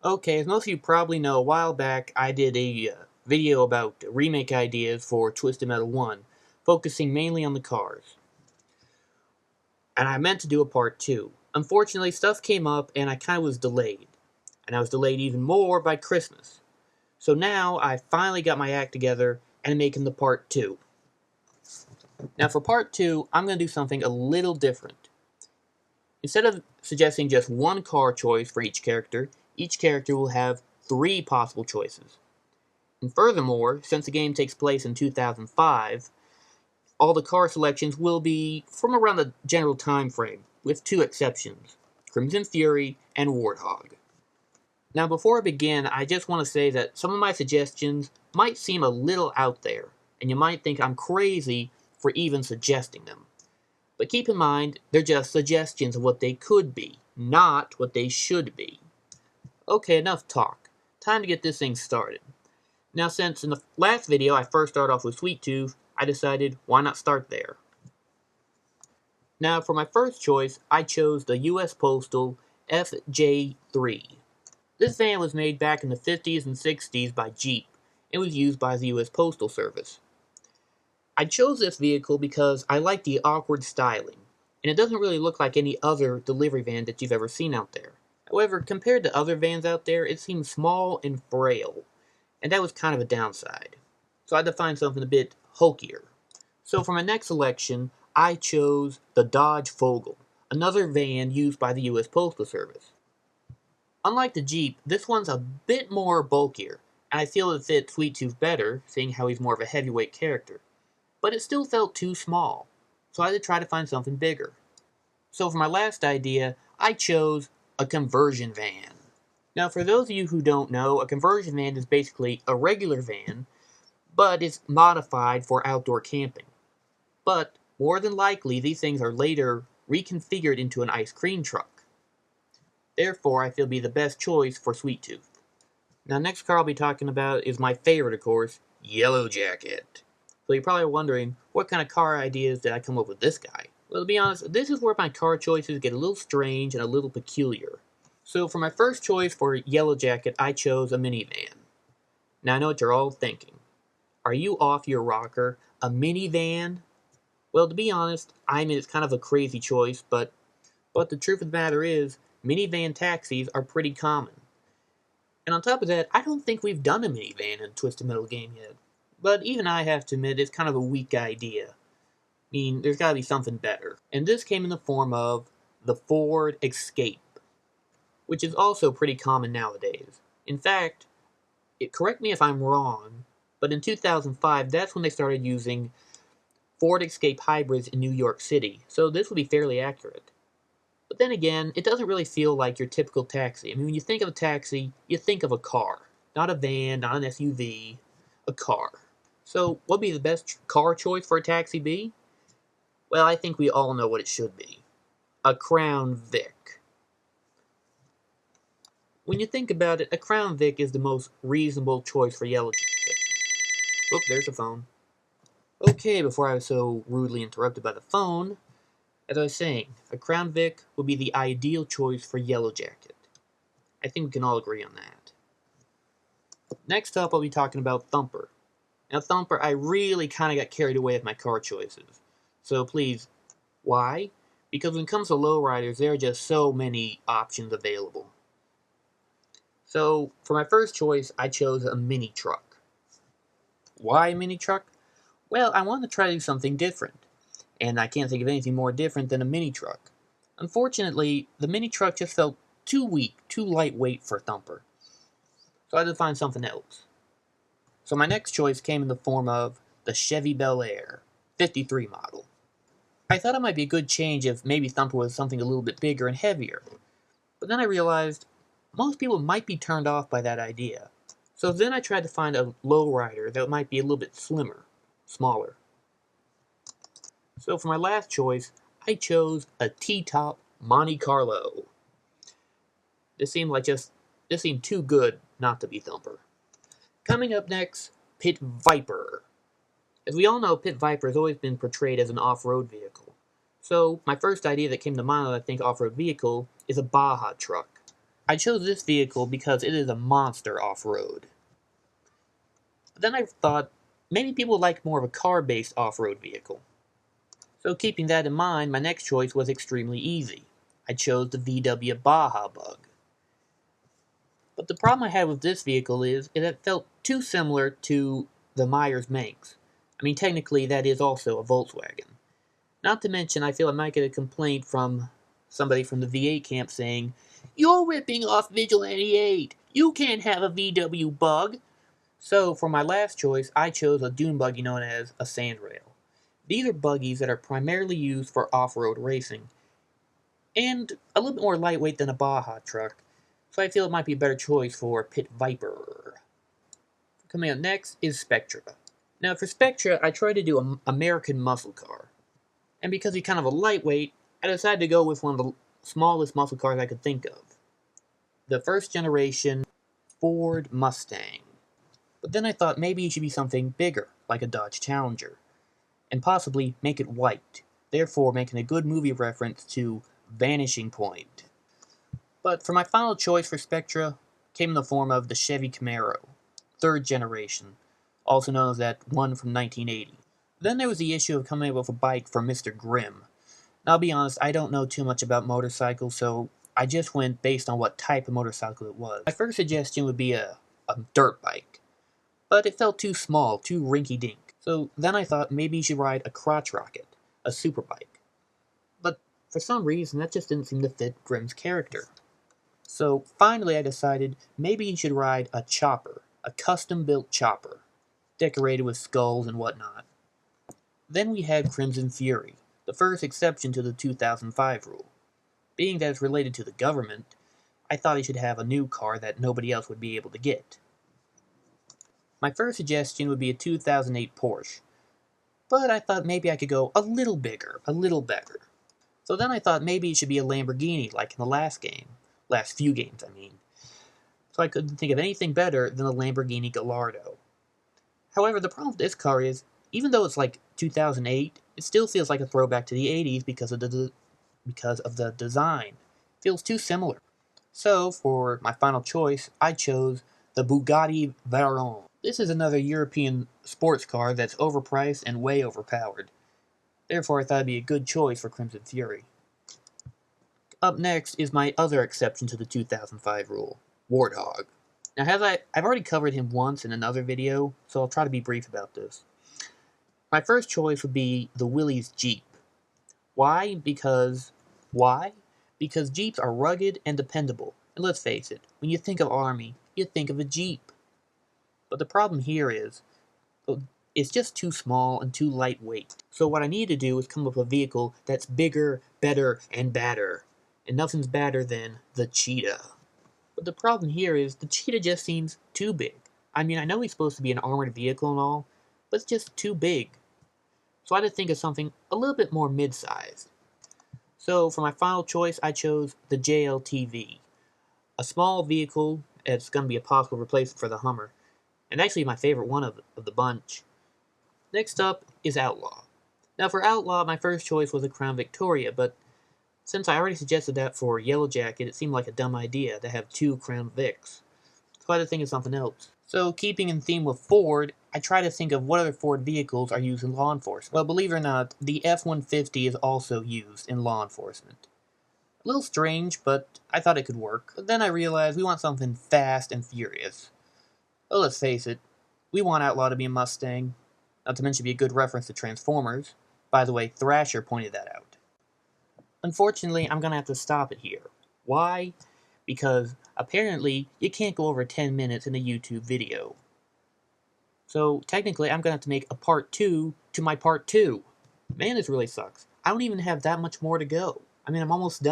Okay, as most of you probably know, a while back I did a video about remake ideas for Twisted Metal 1, focusing mainly on the cars. And I meant to do a part 2. Unfortunately, stuff came up and I kind of was delayed. And I was delayed even more by Christmas. So now I finally got my act together and I'm making the part 2. Now for part 2, I'm going to do something a little different. Instead of suggesting just one car choice for each character will have 3 possible choices. And furthermore, since the game takes place in 2005, all the car selections will be from around the general time frame, with 2 exceptions, Crimson Fury and Warthog. Now before I begin, I just want to say that some of my suggestions might seem a little out there, and you might think I'm crazy for even suggesting them. But keep in mind, they're just suggestions of what they could be, not what they should be. Okay, enough talk. Time to get this thing started. Now since in the last video I first started off with Sweet Tooth, I decided why not start there. Now for my first choice, I chose the US Postal FJ3. This van was made back in the 50s and 60s by Jeep and was used by the US Postal Service. I chose this vehicle because I like the awkward styling, and it doesn't really look like any other delivery van that you've ever seen out there. However, compared to other vans out there, it seems small and frail, and that was kind of a downside. So I had to find something a bit hulkier. So for my next selection, I chose the Dodge Fogel, another van used by the US Postal Service. Unlike the Jeep, this one's a bit more bulkier, and I feel it fits Sweet Tooth better, seeing how he's more of a heavyweight character. But it still felt too small, so I had to try to find something bigger. So for my last idea, I chose a conversion van. Now for those of you who don't know, a conversion van is basically a regular van, but it's modified for outdoor camping. But more than likely, these things are later reconfigured into an ice cream truck. Therefore, I feel it'd be the best choice for Sweet Tooth. Now, next car I'll be talking about is my favorite, of course, Yellow Jacket. So you're probably wondering, what kind of car ideas did I come up with this guy? Well, to be honest, this is where my car choices get a little strange and a little peculiar. So for my first choice for Yellow Jacket, I chose a minivan. Now I know what you're all thinking. Are you off your rocker? A minivan? Well, to be honest, I mean it's kind of a crazy choice, but the truth of the matter is, minivan taxis are pretty common. And on top of that, I don't think we've done a minivan in a Twisted Metal game yet. But even I have to admit, it's kind of a weak idea. I mean, there's gotta be something better. And this came in the form of the Ford Escape, which is also pretty common nowadays. In fact, correct me if I'm wrong, but in 2005, that's when they started using Ford Escape hybrids in New York City, so this would be fairly accurate. But then again, it doesn't really feel like your typical taxi. I mean, when you think of a taxi, you think of a car. Not a van, not an SUV, a car. So, what would be the best car choice for a taxi be? Well, I think we all know what it should be. A Crown Vic. When you think about it, a Crown Vic is the most reasonable choice for Yellow Jacket. Oop, there's the phone. Okay, before I was so rudely interrupted by the phone, as I was saying, a Crown Vic would be the ideal choice for Yellow Jacket. I think we can all agree on that. Next up, I'll be talking about Thumper. Now, Thumper, I really kind of got carried away with my car choices. So please, why? Because when it comes to lowriders, there are just so many options available. So, for my first choice, I chose a mini truck. Why a mini truck? Well, I wanted to try to do something different. And I can't think of anything more different than a mini truck. Unfortunately, the mini truck just felt too weak, too lightweight for Thumper. So I had to find something else. So my next choice came in the form of the Chevy Bel Air 53 model. I thought it might be a good change if maybe Thumper was something a little bit bigger and heavier. But then I realized most people might be turned off by that idea. So then I tried to find a lowrider that might be a little bit slimmer, smaller. So for my last choice, I chose a T-top Monte Carlo. This seemed too good not to be Thumper. Coming up next, Pit Viper. As we all know, Pit Viper has always been portrayed as an off-road vehicle. So my first idea that came to mind when I think off-road vehicle is a Baja truck. I chose this vehicle because it is a monster off-road. But then I thought, maybe people like more of a car-based off-road vehicle. So keeping that in mind, my next choice was extremely easy. I chose the VW Baja Bug. But the problem I had with this vehicle is it felt too similar to the Myers Manx. I mean, technically that is also a Volkswagen. Not to mention, I feel I might get a complaint from somebody from the V8 camp saying, "You're ripping off Vigilante 8! You can't have a VW Bug!" So, for my last choice, I chose a dune buggy known as a Sandrail. These are buggies that are primarily used for off-road racing, and a little bit more lightweight than a Baja truck, so I feel it might be a better choice for Pit Viper. Coming up next is Spectra. Now for Spectra, I tried to do an American muscle car, and because he's kind of a lightweight, I decided to go with one of the smallest muscle cars I could think of. The first generation Ford Mustang. But then I thought maybe it should be something bigger, like a Dodge Challenger, and possibly make it white, therefore making a good movie reference to Vanishing Point. But for my final choice for Spectra came in the form of the Chevy Camaro, third generation, also known as that one from 1980. Then there was the issue of coming up with a bike for Mr. Grimm. Now, I'll be honest, I don't know too much about motorcycles, so I just went based on what type of motorcycle it was. My first suggestion would be a dirt bike, but it felt too small, too rinky-dink. So then I thought maybe you should ride a crotch rocket, a super bike. But for some reason, that just didn't seem to fit Grimm's character. So finally I decided maybe you should ride a chopper, a custom-built chopper, decorated with skulls and whatnot. Then we had Crimson Fury, the first exception to the 2005 rule. Being that it's related to the government, I thought he should have a new car that nobody else would be able to get. My first suggestion would be a 2008 Porsche, but I thought maybe I could go a little bigger, a little better. So then I thought maybe it should be a Lamborghini like in the last few games I mean. So I couldn't think of anything better than a Lamborghini Gallardo. However, the problem with this car is, even though it's like 2008, it still feels like a throwback to the 80s because of the design. It feels too similar. So, for my final choice, I chose the Bugatti Veyron. This is another European sports car that's overpriced and way overpowered. Therefore, I thought it'd be a good choice for Crimson Fury. Up next is my other exception to the 2005 rule, Warthog. Now, I've already covered him once in another video, so I'll try to be brief about this. My first choice would be the Willys Jeep. Why? Because Jeeps are rugged and dependable. And let's face it, when you think of Army, you think of a Jeep. But the problem here is, it's just too small and too lightweight. So what I need to do is come up with a vehicle that's bigger, better, and badder. And nothing's badder than the Cheetah. But the problem here is, the Cheetah just seems too big. I mean, I know he's supposed to be an armored vehicle and all, but it's just too big. So I had to think of something a little bit more mid-sized. So for my final choice, I chose the JLTV. A small vehicle that's going to be a possible replacement for the Hummer. And actually my favorite one of the bunch. Next up is Outlaw. Now for Outlaw, my first choice was a Crown Victoria, but since I already suggested that for Yellow Jacket, it seemed like a dumb idea to have two Crown Vics. So I had to think of something else. So keeping in theme with Ford, I try to think of what other Ford vehicles are used in law enforcement. Well, believe it or not, the F-150 is also used in law enforcement. A little strange, but I thought it could work. But then I realized we want something fast and furious. Well, let's face it, we want Outlaw to be a Mustang. Not to mention be a good reference to Transformers. By the way, Thrasher pointed that out. Unfortunately, I'm going to have to stop it here. Why? Because apparently you can't go over 10 minutes in a YouTube video. So technically I'm going to have to make a part 2 to my part 2. Man, this really sucks. I don't even have that much more to go. I mean, I'm almost done.